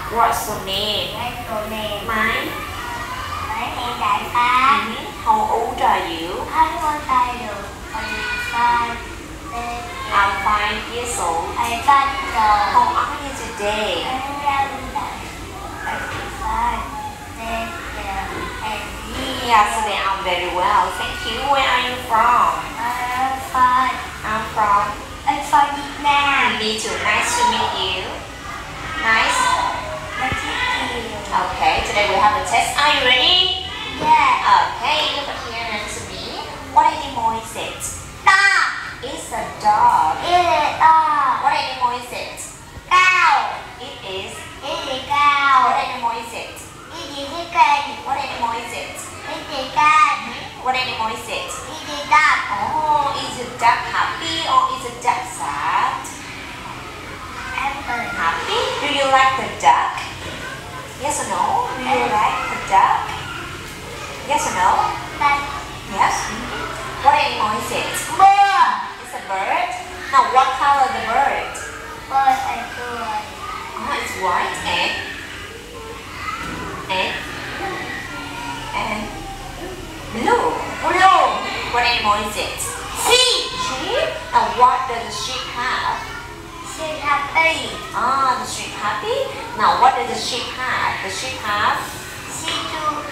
What's your name? Máy em Đại Phát. How old are you? I'm 5 years old. How are you today? Yesterday I'm very well. Thank you. Where are you from? I'm from Việt Nam. Me too. Nice to meet you. Nice. Okay, today we have a test. Are you ready? Yeah. Okay, look at here and to me. What animal is it? Dog. It's a dog. Dog. What animal is it? Cow. It is. Cow. What animal is it? Chicken. What animal is it? Cat. What animal is it? Duck. Oh, is a duck happy or is a duck sad? Happy? Do you like the duck? Yes or no? Do you like the duck? Yes or no? Yes. What animal is it? Bird. It's a bird. Now, what color the bird? Bird and bird. Oh, it's white and blue. Blue. What animal is it? Sheep. Sheep. Now, what does the sheep have? Sheep happy. Ah, the sheep happy. Now, what does the sheep have? The sheep have Sheep two.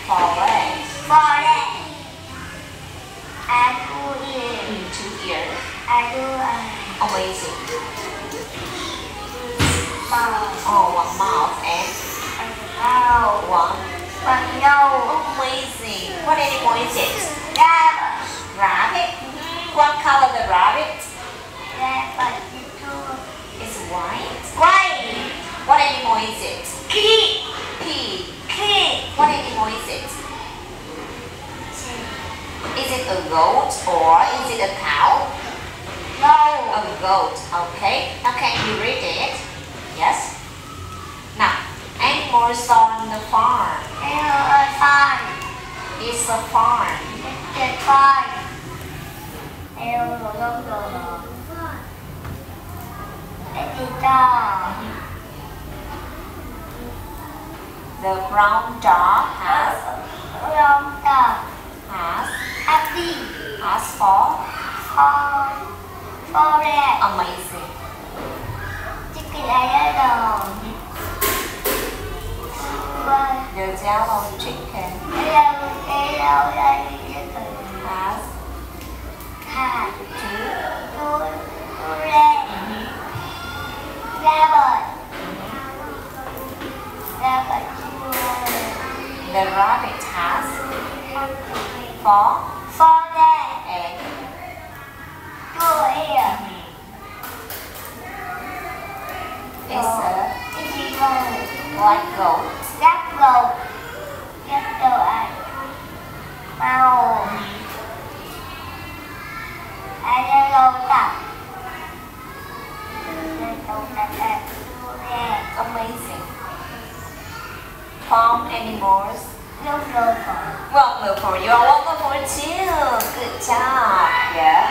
four legs. Legs. And 2 ears. 2 ears. And 2 eyes. Amazing. Mouth. Oh, 1 mouth and And 1. nose. Amazing. What animal is it? Rabbit. Rabbit. What color the rabbit? Rabbit. It's white. White. What animal is it? Pig. Pig. Pig. What animal is it? Is it a goat or is it a cow? No. A goat. Okay. Now can you read it? Yes. Now, animals on the farm. Farm. It's a farm. It's farm. The brown dog has Happy. For that. Amazing. Chicken idol. The Zalo chicken has Cat. 2. The rabbit has 4 and is a white goat. Amazing. Farm animals. Wonderful. You are wonderful too. Good job. Yeah.